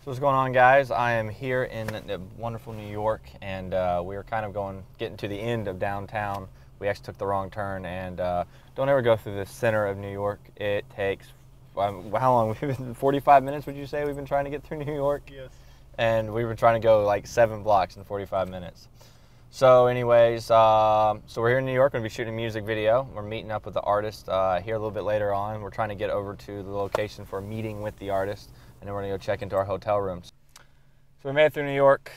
So what's going on, guys? I am here in wonderful New York, and we are kind of getting to the end of downtown. We actually took the wrong turn, and don't ever go through the center of New York. It takes, how long? We've been 45 minutes, would you say we've been trying to get through New York? Yes. And we've been trying to go like 7 blocks in 45 minutes. So anyways, so we're here in New York. We're going to be shooting a music video. We're meeting up with the artist here a little bit later on. We're trying to get over to the location for a meeting with the artist, and then we're going to go check into our hotel rooms. So we made it through New York.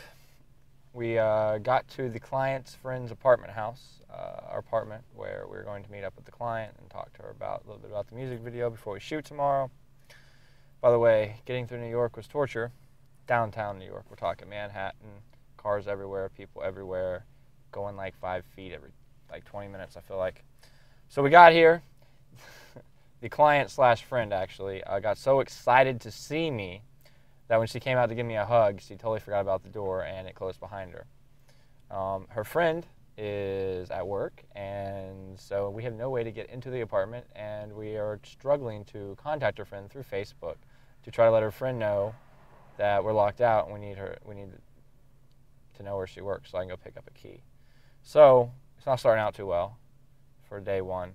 We got to the client's friend's apartment house, our apartment, where we're going to meet up with the client and talk to her about a little bit about the music video before we shoot tomorrow. By the way, getting through New York was torture. Downtown New York, we're talking Manhattan, cars everywhere, people everywhere, going like 5 feet every like 20 minutes, I feel like. So we got here. The client slash friend actually got so excited to see me that when she came out to give me a hug, she totally forgot about the door and it closed behind her. Her friend is at work, and so we have no way to get into the apartment, and we are struggling to contact her friend through Facebook to try to let her friend know that we're locked out and we need to know where she works so I can go pick up a key. So it's not starting out too well for day one.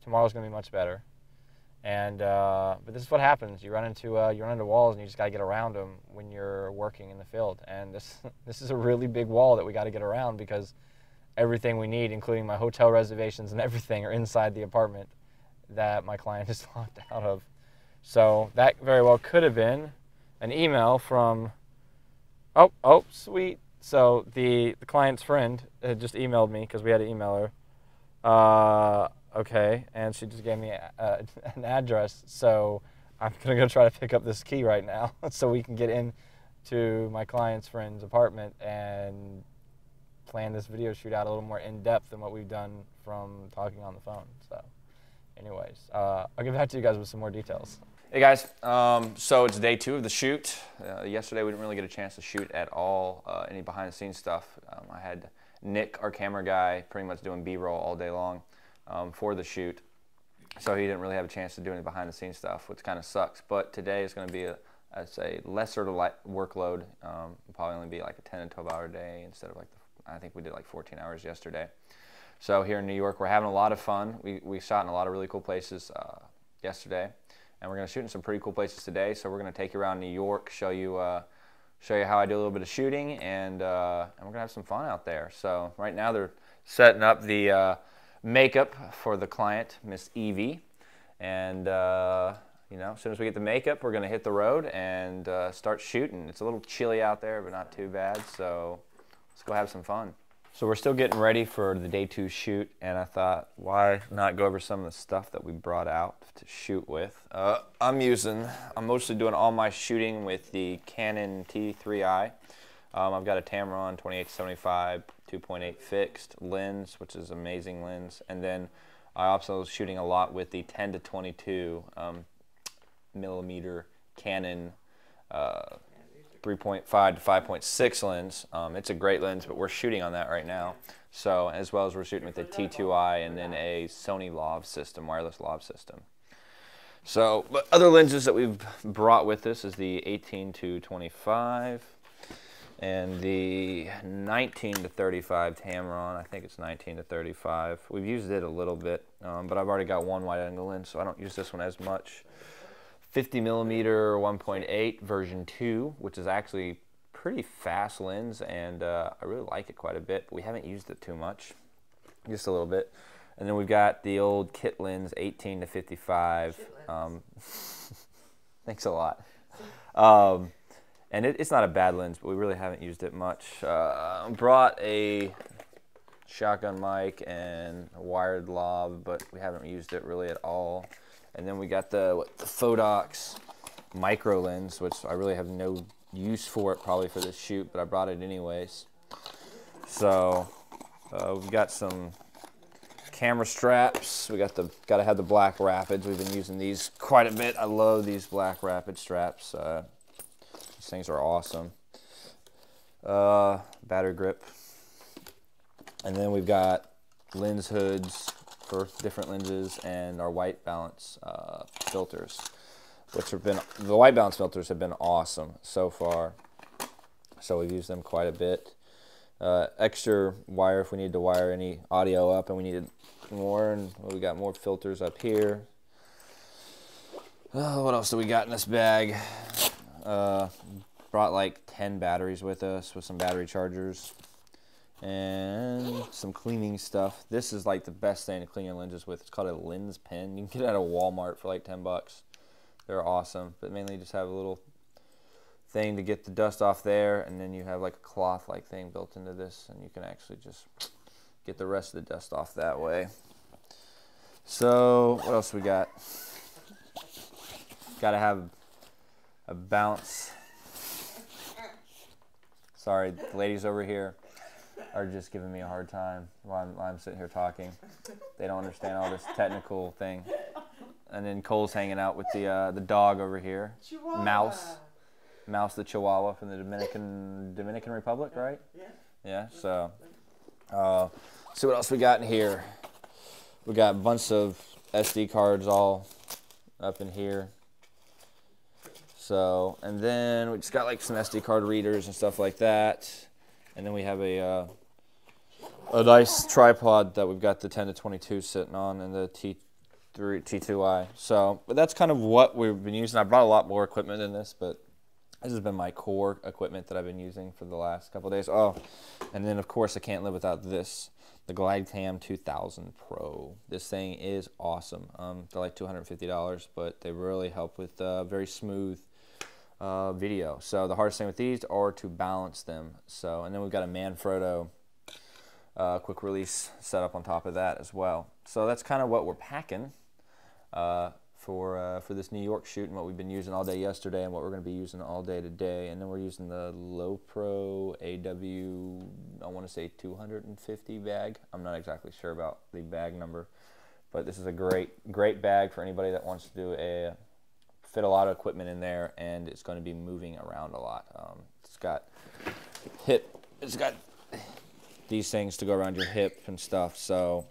Tomorrow's going to be much better. And but this is what happens. You run into walls, and you just got to get around them when you're working in the field. And this is a really big wall that we got to get around, because everything we need, including my hotel reservations and everything, are inside the apartment that my client is locked out of. So that very well could have been an email from, oh, sweet. So the client's friend had just emailed me, because we had to email her. Okay, and she just gave me an address, so I'm going to go try to pick up this key right now so we can get in to my client's friend's apartment and plan this video shoot out a little more in-depth than what we've done from talking on the phone. So anyways, I'll get back to you guys with some more details. Hey guys, so it's day 2 of the shoot. Yesterday we didn't really get a chance to shoot at all, any behind the scenes stuff. I had Nick, our camera guy, pretty much doing B-roll all day long for the shoot. So he didn't really have a chance to do any behind the scenes stuff, which kind of sucks. But today is going to be a lesser workload. It'll probably only be like a 10 to 12 hour day instead of I think we did like 14 hours yesterday. So here in New York, we're having a lot of fun. We shot in a lot of really cool places yesterday. And we're going to shoot in some pretty cool places today. So we're going to take you around New York, show you how I do a little bit of shooting, and we're going to have some fun out there. So right now they're setting up the makeup for the client, Miss Evie. And you know, as soon as we get the makeup, we're going to hit the road and start shooting. It's a little chilly out there, but not too bad. So let's go have some fun. So we're still getting ready for the day 2 shoot, and I thought, why not go over some of the stuff that we brought out to shoot with. I'm mostly doing all my shooting with the Canon T3i. I've got a Tamron 28-75 2.8 fixed lens, which is an amazing lens, and then I also was shooting a lot with the 10 to 22 millimeter Canon 3.5 to 5.6 lens. It's a great lens, but we're shooting on that right now. So, as well as we're shooting with the T2i and then a Sony lav system, wireless lav system. So, but other lenses that we've brought with us is the 18 to 25 and the 19 to 35 Tamron. I think it's 19 to 35. We've used it a little bit, but I've already got one wide angle lens, so I don't use this one as much. 50 millimeter 1.8 version 2, which is actually pretty fast lens, and I really like it quite a bit, but we haven't used it too much, just a little bit. And then we've got the old kit lens 18 to 55. Thanks a lot. And it's not a bad lens, but we really haven't used it much. Brought a shotgun mic and a wired lav, but we haven't used it really at all. And then we got the Photox micro lens, which I really have no use for it probably for this shoot, but I brought it anyways. So we've got some camera straps. We got gotta have the black rapids. We've been using these quite a bit. I love these black rapid straps. These things are awesome. Battery grip. And then we've got lens hoods for different lenses and our white balance filters. which have been, the white balance filters have been awesome so far. So we've used them quite a bit. Extra wire if we need to wire any audio up and we needed more, and we got more filters up here. What else do we got in this bag? Brought like 10 batteries with us with some battery chargers and some cleaning stuff. This is like the best thing to clean your lenses with. It's called a lens pen. You can get it at a Walmart for like 10 bucks. They're awesome, but mainly just have a little thing to get the dust off there, and then you have like a cloth like thing built into this, and you can actually just get the rest of the dust off that way. So what else we got? Got to have a bounce. Sorry, the ladies over here are just giving me a hard time while I'm sitting here talking. They don't understand all this technical thing. And then Cole's hanging out with the dog over here, Chihuahua. Mouse the Chihuahua from the Dominican Republic, right? Yeah. Yeah. So, see what else we got in here. We got a bunch of SD cards all up in here. So, and then we just got like some SD card readers and stuff like that. And then we have a nice tripod that we've got the 10 to 22 sitting on, and the T2i. So, but that's kind of what we've been using. I brought a lot more equipment in this, but this has been my core equipment that I've been using for the last couple of days. Oh, and then of course I can't live without this, the GlideCam 2000 Pro. This thing is awesome. They're like $250, but they really help with very smooth video. So the hardest thing with these are to balance them. So, and then we've got a Manfrotto quick release setup on top of that as well. So that's kind of what we're packing for this New York shoot, and what we've been using all day yesterday and what we're going to be using all day today. And then we're using the Lowepro AW, I want to say 250 bag. I'm not exactly sure about the bag number, but this is a great bag for anybody that wants to do fit a lot of equipment in there, and it's going to be moving around a lot. It's got these things to go around your hip and stuff, so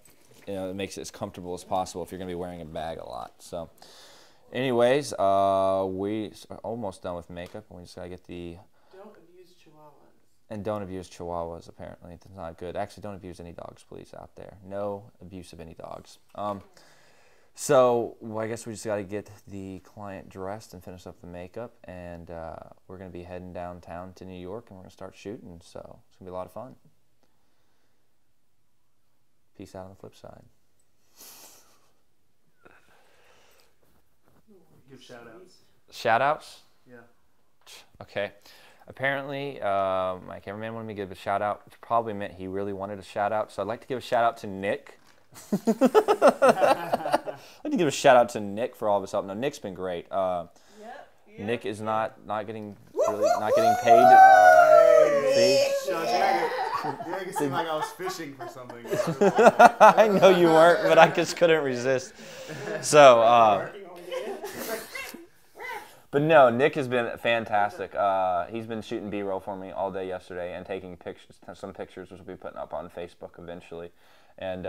you know, it makes it as comfortable as possible if you're going to be wearing a bag a lot. So anyways, we are almost done with makeup, and we just got to get the... Don't abuse chihuahuas. And don't abuse chihuahuas, apparently. It's not good. Actually, don't abuse any dogs, please, out there. No abuse of any dogs. So well, I guess we just got to get the client dressed and finish up the makeup, and we're going to be heading downtown to New York, and we're going to start shooting, so it's going to be a lot of fun. Peace out on the flip side. Give shout outs. Shout outs? Yeah. Okay. Apparently, my cameraman wanted me to give a shout out, which probably meant he really wanted a shout out. So I'd like to give a shout out to Nick. I'd like to give a shout out to Nick for all of his help. No, Nick's been great. Nick is not getting paid. See? It seemed like I was fishing for something. I know you weren't, but I just couldn't resist. So, but no, Nick has been fantastic. He's been shooting B-roll for me all day yesterday and taking pictures, some pictures which we'll be putting up on Facebook eventually. And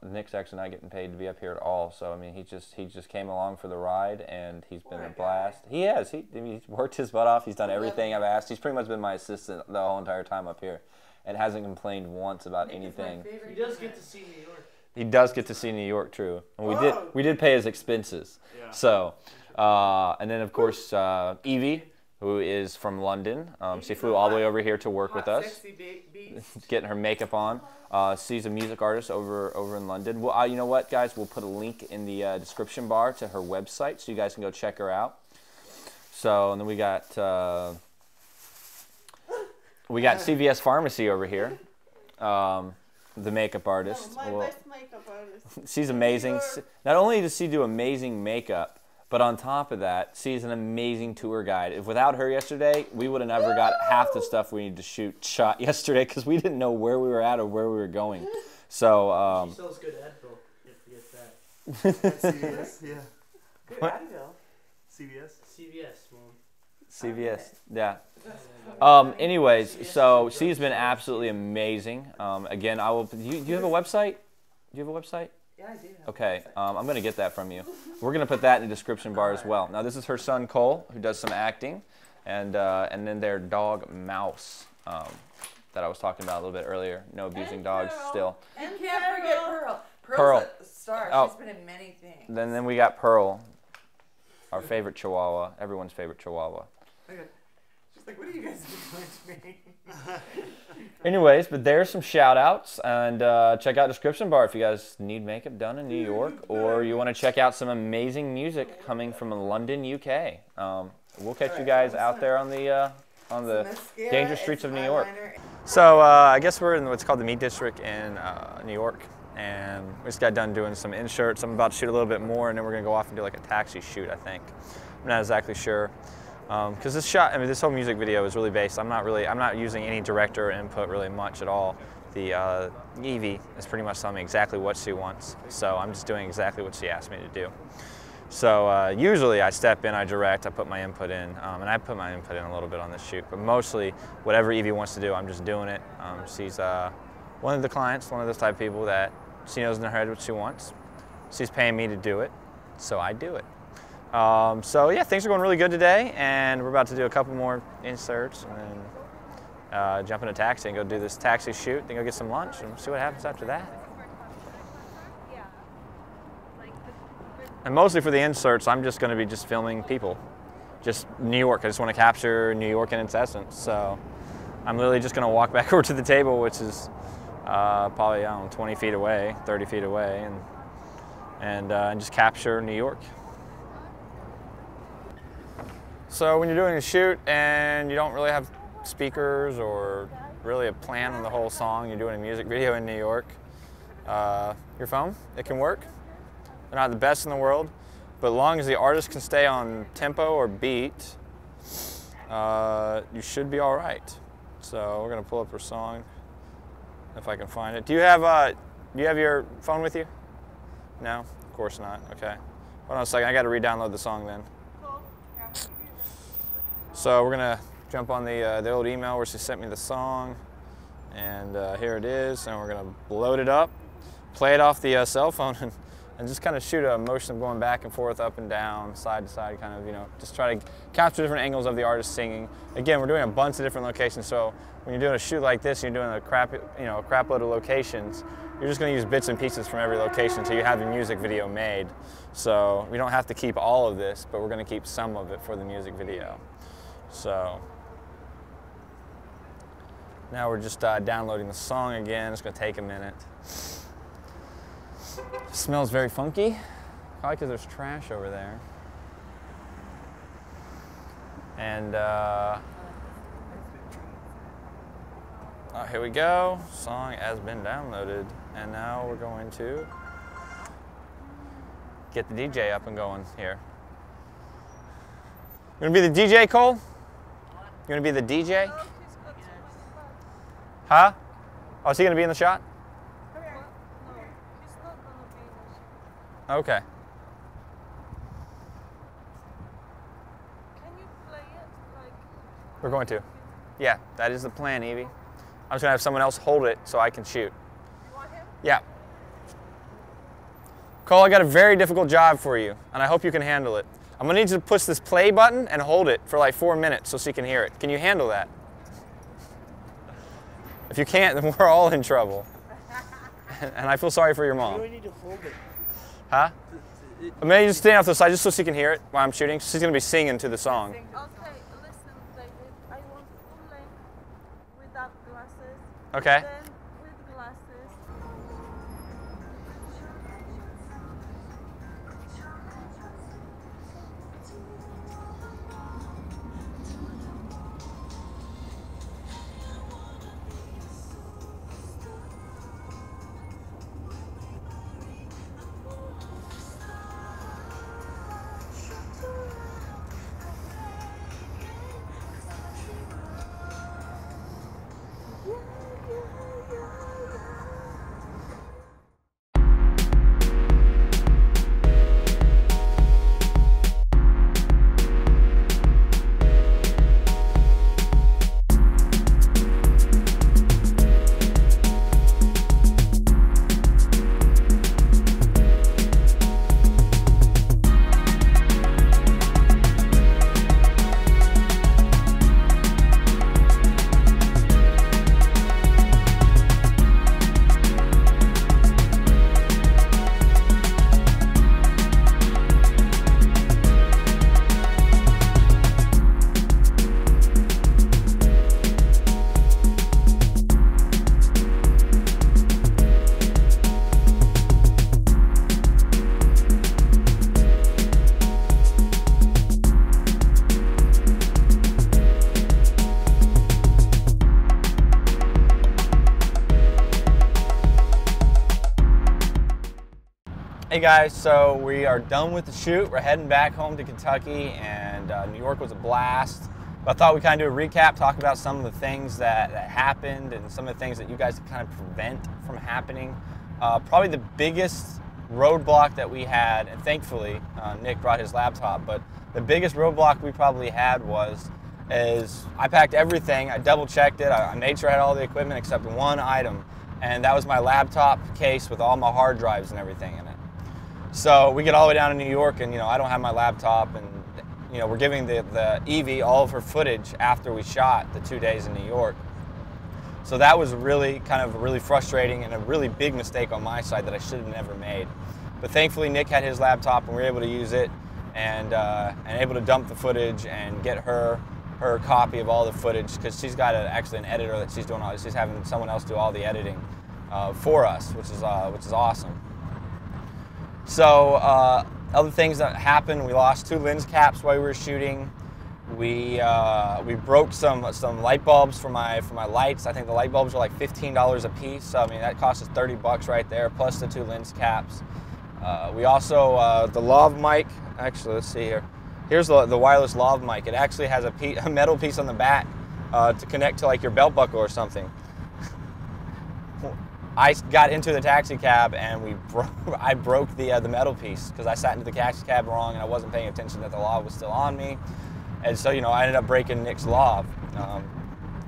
Nick's actually not getting paid to be up here at all. So I mean, he just came along for the ride, and he's been a blast. He has. He's worked his butt off. He's done everything I've asked. He's pretty much been my assistant the whole entire time up here, and hasn't complained once about anything. He does get to see New York. He does get to see New York, true. And we did pay his expenses. Yeah. So, and then of course Evie, who is from London. She flew all the way over here to work with us, getting her makeup on. She's a music artist over in London. Well, you know what, guys? We'll put a link in the description bar to her website, so you guys can go check her out. So, and then we got CVS Pharmacy over here, the makeup artist. My best makeup artist. She's amazing. Not only does she do amazing makeup, but on top of that, she's an amazing tour guide. If without her yesterday, we would have never got half the stuff we needed to shot yesterday, because we didn't know where we were at or where we were going. So she sells good Advil. You forget that. CVS, yeah. Good Advil. CVS, Mom. CVS, yeah. Anyways, so she's been absolutely amazing. Again, do you have a website? Do you have a website? Yeah, I do. Okay, I'm going to get that from you. We're going to put that in the description bar as well. Now, this is her son, Cole, who does some acting, and then their dog, Mouse, that I was talking about a little bit earlier. No abusing dogs still. And can't forget Pearl. Pearl. Pearl's a star. Oh. She's been in many things. Then we got Pearl, our favorite Chihuahua, everyone's favorite Chihuahua. Okay. She's like, what are you guys doing to me? Anyways, but there's some shout outs, and check out description bar if you guys need makeup done in New York, or you want to check out some amazing music coming from London, UK. We'll catch you guys out there on the dangerous streets of New York. So I guess we're in what's called the Meat District in New York, and we just got done doing some inserts. I'm about to shoot a little bit more, and then we're gonna go off and do like a taxi shoot, I think. I'm not exactly sure. Because this whole music video is really based. I'm not using any director input really much at all. The Evie is pretty much telling me exactly what she wants, so I'm just doing exactly what she asked me to do. So usually I step in, I direct, I put my input in, and I put my input in a little bit on this shoot. But mostly, whatever Evie wants to do, I'm just doing it. She's one of the clients, one of those type of people that she knows in her head what she wants. She's paying me to do it, so I do it. So yeah, things are going really good today, and we're about to do a couple more inserts, and then jump in a taxi and go do this taxi shoot, then go get some lunch, and see what happens after that. And mostly for the inserts, I'm just going to be just filming people, just New York. I just want to capture New York in its essence. So I'm literally just going to walk back over to the table, which is probably, I don't know, 20 feet away, 30 feet away, and just capture New York. So when you're doing a shoot and you don't really have speakers or really a plan on the whole song, you're doing a music video in New York, your phone, it can work. They're not the best in the world, but as long as the artist can stay on tempo or beat, you should be all right. So we're gonna pull up her song, if I can find it. Do you have your phone with you? No, of course not. Okay. Hold on a second. I got to re-download the song then. So we're gonna jump on the old email where she sent me the song, and here it is. And we're gonna load it up, play it off the cell phone, and just kind of shoot a motion of going back and forth, up and down, side to side, kind of, you know, just try to capture different angles of the artist singing. Again, we're doing a bunch of different locations, so when you're doing a shoot like this, you're doing a crap load of locations, you're just going to use bits and pieces from every location so you have your music video made. So we don't have to keep all of this, but we're going to keep some of it for the music video. So now we're just downloading the song again. It's going to take a minute. It smells very funky, probably because there's trash over there. And oh, here we go. Song has been downloaded, and now we're going to get the DJ up and going here. You gonna be the DJ, Cole? You gonna be the DJ? Huh? Oh, is he gonna be in the shot? Okay. Can you play it like... We're going to. Yeah, that is the plan, Evie. I'm just gonna have someone else hold it so I can shoot. You want him? Yeah. Cole, I got a very difficult job for you, and I hope you can handle it. I'm gonna need you to push this play button and hold it for like 4 minutes so she can hear it. Can you handle that? If you can't, then we're all in trouble. And I feel sorry for your mom. You need to hold it. Huh? Maybe just stand off the side just so she can hear it while I'm shooting. She's gonna be singing to the song. Okay, listen, David. I want full length without glasses. Okay. Then with glasses. Hey guys, so we are done with the shoot. We're heading back home to Kentucky, and New York was a blast. But I thought we'd kind of do a recap, talk about some of the things that happened and some of the things that you guys could kind of prevent from happening. Probably the biggest roadblock that we had, and thankfully Nick brought his laptop, but the biggest roadblock we probably had is I packed everything, I double checked it, I made sure I had all the equipment except one item, and that was my laptop case with all my hard drives and everything in it. So we get all the way down to New York, and I don't have my laptop, and we're giving the Evie all of her footage after we shot the 2 days in New York. So that was really frustrating and a really big mistake on my side that I should have never made. But thankfully Nick had his laptop and we were able to use it and able to dump the footage and get her copy of all the footage, because she's got actually an editor that she's doing all this. She's having someone else do all the editing for us, which is awesome. So other things that happened, we lost 2 lens caps while we were shooting. We broke some light bulbs for my lights. I think the light bulbs are like $15 a piece. So I mean that cost us 30 bucks right there, plus the 2 lens caps. We also the lav mic. Actually, let's see here. Here's the wireless lav mic. It actually has a metal piece on the back to connect to like your belt buckle or something. I got into the taxi cab and I broke the metal piece because I sat into the taxi cab wrong and I wasn't paying attention that the lav was still on me. And so, I ended up breaking Nick's lav.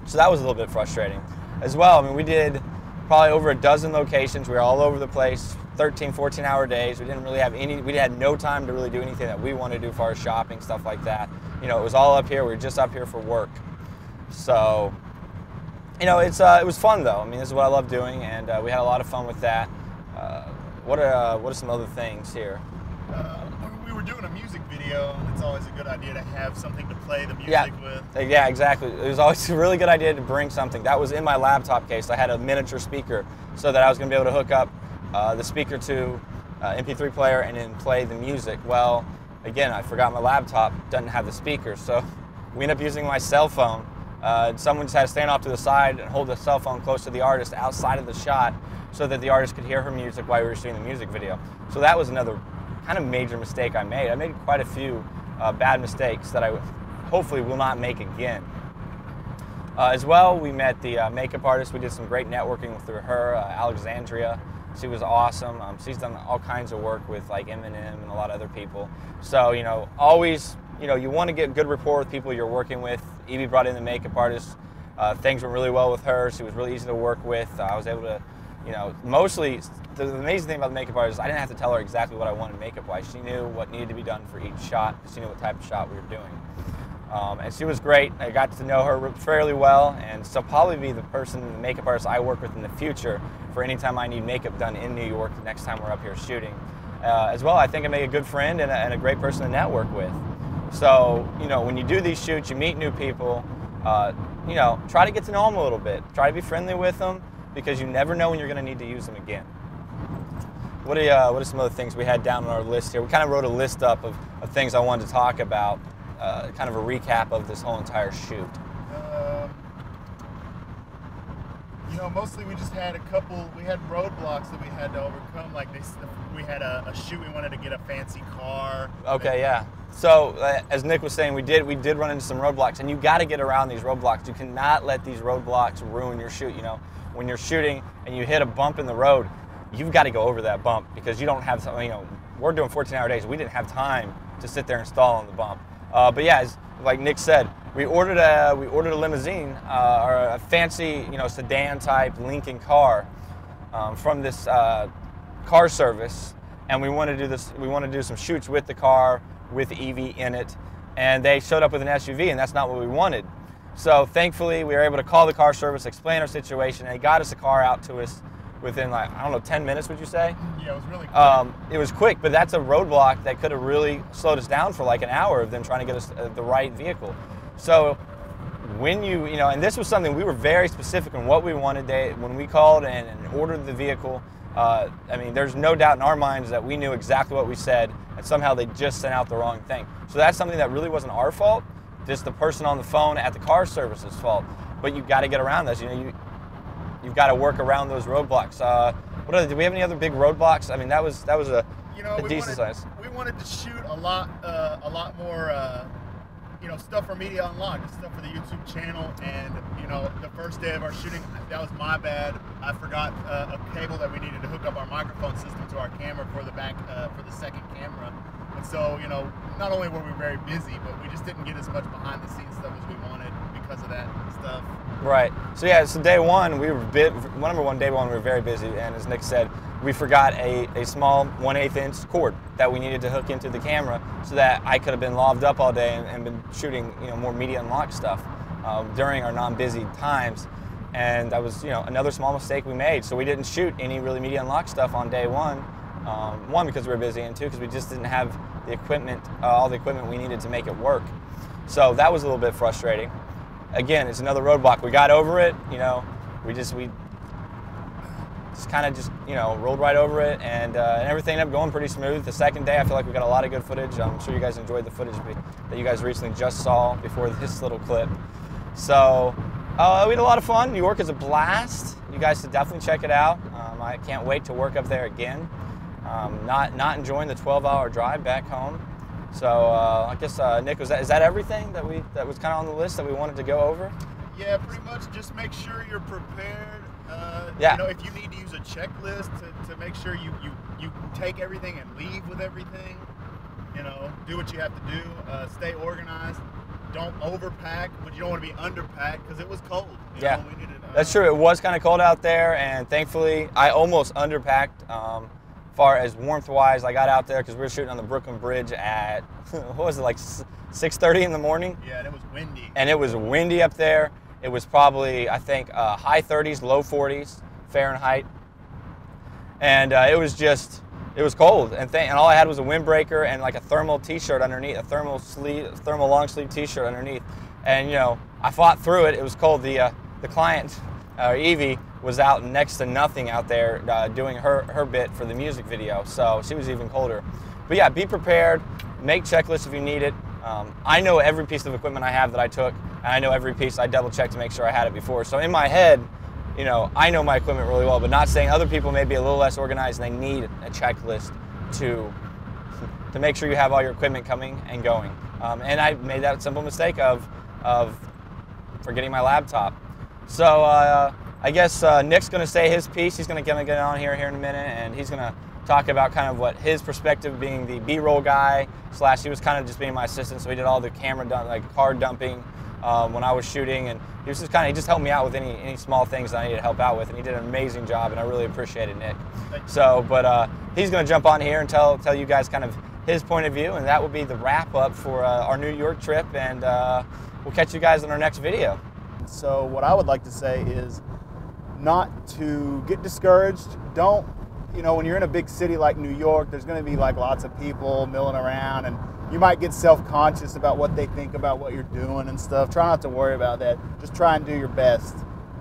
So that was a little bit frustrating as well. I mean, we did probably over a dozen locations. We were all over the place, 13, 14-hour days. We didn't really have we had no time to really do anything that we wanted to do for our shopping, stuff like that. It was all up here. We were just up here for work. So, it was fun though. I mean, this is what I love doing, and we had a lot of fun with that. What are some other things here? We were doing a music video, and it's always a good idea to have something to play the music with. Yeah, exactly. It was always a really good idea to bring something. That was in my laptop case. I had a miniature speaker so that I was going to be able to hook up the speaker to MP3 player and then play the music. Well, again, I forgot my laptop doesn't have the speaker, so we ended up using my cell phone. Someone just had to stand off to the side and hold the cell phone close to the artist outside of the shot so that the artist could hear her music while we were shooting the music video. So that was another kind of major mistake I made. I made quite a few bad mistakes that I hopefully will not make again. As well, we met the makeup artist. We did some great networking through her, Alexandra. She was awesome. She's done all kinds of work with like Eminem and a lot of other people. So, always, you want to get good rapport with people you're working with. Evie brought in the makeup artist. Things went really well with her. She was really easy to work with. I was able to, mostly, the amazing thing about the makeup artist is I didn't have to tell her exactly what I wanted makeup-wise. She knew what needed to be done for each shot. She knew what type of shot we were doing. And she was great. I got to know her fairly well, and she'll probably be the makeup artist I work with in the future for any time I need makeup done in New York the next time we're up here shooting. As well, I think I make a good friend and a great person to network with. So, when you do these shoots, you meet new people, try to get to know them a little bit. Try to be friendly with them, because you never know when you're going to need to use them again. What are some other things we had down on our list here? We kind of wrote a list up of things I wanted to talk about, kind of a recap of this whole entire shoot. Mostly we just had we had roadblocks that we had to overcome. Like we had a shoot, we wanted to get a fancy car. Okay, yeah. So as Nick was saying, we did run into some roadblocks, and you got to get around these roadblocks. You cannot let these roadblocks ruin your shoot. When you're shooting and you hit a bump in the road, you've got to go over that bump, because you don't have something. We're doing 14-hour days. We didn't have time to sit there and stall on the bump. But yeah, like Nick said, we ordered a limousine or a fancy, sedan type Lincoln car from this car service, and we want to do this. We want to do some shoots with the car with Evie in it, and they showed up with an SUV, and that's not what we wanted. So thankfully, we were able to call the car service, explain our situation, and they got us a car out to us within 10 minutes, would you say? Yeah, it was really quick. It was quick, but that's a roadblock that could have really slowed us down for like an hour of them trying to get us the right vehicle. So when and this was something we were very specific on what we wanted. When we called and ordered the vehicle, I mean, there's no doubt in our minds that we knew exactly what we said, and somehow they just sent out the wrong thing. So that's something that really wasn't our fault, just the person on the phone at the car service's fault. But you've got to get around this. You've got to work around those roadblocks. Do we have any other big roadblocks? I mean, that was a you know, decent size. We wanted to shoot a lot more, you know, stuff for Media Unlocked, stuff for the YouTube channel. And you know, the first day of our shooting, that was my bad. I forgot a cable that we needed to hook up our microphone system to our camera for the back, for the second camera. And so, you know, not only were we very busy, but we just didn't get as much behind the scenes stuff as we wanted because of that stuff. Right. So yeah, so day one, we were day one, we were very busy, and as Nick said, we forgot a small 1/8 inch cord that we needed to hook into the camera so that I could have been lobbed up all day and been shooting, you know, more Media Unlocked stuff during our non-busy times. And that was, you know, another small mistake we made. So we didn't shoot any really Media Unlocked stuff on day one. One, because we were busy, and two, because we just didn't have the equipment, all the equipment we needed to make it work. So that was a little bit frustrating. Again, it's another roadblock. We got over it, you know, we just kind of you know, rolled right over it, and everything ended up going pretty smooth. The second day, I feel like we got a lot of good footage. I'm sure you guys enjoyed the footage that you guys recently just saw before this little clip. So we had a lot of fun. New York is a blast. You guys should definitely check it out. I can't wait to work up there again. Not enjoying the 12-hour drive back home. So I guess Nick, is that everything that was kind of on the list that we wanted to go over? Yeah, pretty much. Just make sure you're prepared. Yeah. You know, if you need to use a checklist to make sure you take everything and leave with everything. You know, do what you have to do. Stay organized. Don't overpack, but you don't want to be underpacked because it was cold. You know, we needed, that's true. It was kind of cold out there, and thankfully I almost underpacked. Far as warmth-wise, I got out there because we were shooting on the Brooklyn Bridge at, what was it, like 6:30 in the morning? Yeah, and it was windy. And it was windy up there. It was probably, I think, high 30s, low 40s Fahrenheit. And it was cold. And all I had was a windbreaker and like a thermal t-shirt underneath, a thermal long sleeve t-shirt underneath. And, you know, I fought through it. It was cold. The client, Evie, was out next to nothing out there doing her bit for the music video, so she was even colder. But yeah, be prepared, make checklists if you need it. I know every piece of equipment I have that I took, and I know every piece I double checked to make sure I had it before. So in my head, you know, I know my equipment really well, but not saying other people may be a little less organized and they need a checklist to make sure you have all your equipment coming and going. And I made that simple mistake of forgetting my laptop. So I guess Nick's going to say his piece. He's going to get on here in a minute, and he's going to talk about kind of what his perspective, being the B-roll guy / he was kind of just being my assistant, so he did all the camera card dumping when I was shooting, and he just helped me out with any small things that I needed to help out with, and he did an amazing job, and I really appreciated Nick. So, but he's going to jump on here and tell you guys kind of his point of view, and that will be the wrap up for our New York trip, and we'll catch you guys in our next video. So what I would like to say is not to get discouraged. Don't, you know, when you're in a big city like New York, there's going to be like lots of people milling around, and you might get self-conscious about what they think about what you're doing and stuff. Try not to worry about that. Just try and do your best.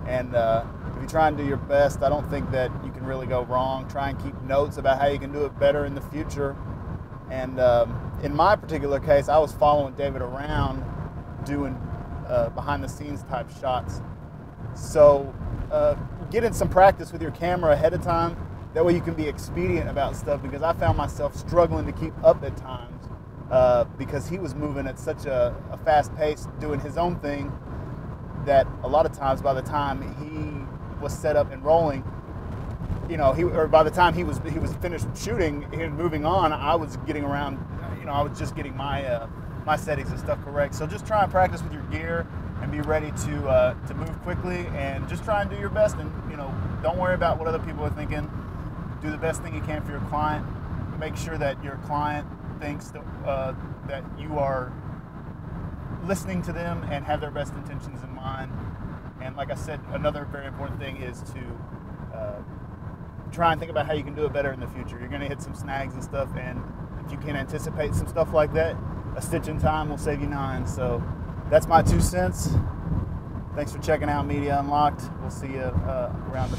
And if you try and do your best, I don't think that you can really go wrong. Try and keep notes about how you can do it better in the future. And in my particular case, I was following David around doing behind-the-scenes type shots. So get in some practice with your camera ahead of time. That way you can be expedient about stuff, because I found myself struggling to keep up at times because he was moving at such a fast pace doing his own thing that a lot of times by the time he was set up and rolling, you know, by the time he was finished shooting and moving on, I was getting around, you know, I was just getting my my settings and stuff correct. So just try and practice with your gear and be ready to move quickly, and just try and do your best, and, you know, don't worry about what other people are thinking. Do the best thing you can for your client. Make sure that your client thinks that you are listening to them and have their best intentions in mind. And like I said, another very important thing is to try and think about how you can do it better in the future. You're going to hit some snags and stuff, and if you can anticipate some stuff like that, a stitch in time will save you 9. So that's my 2 cents. Thanks for checking out Media Unlocked. We'll see you around the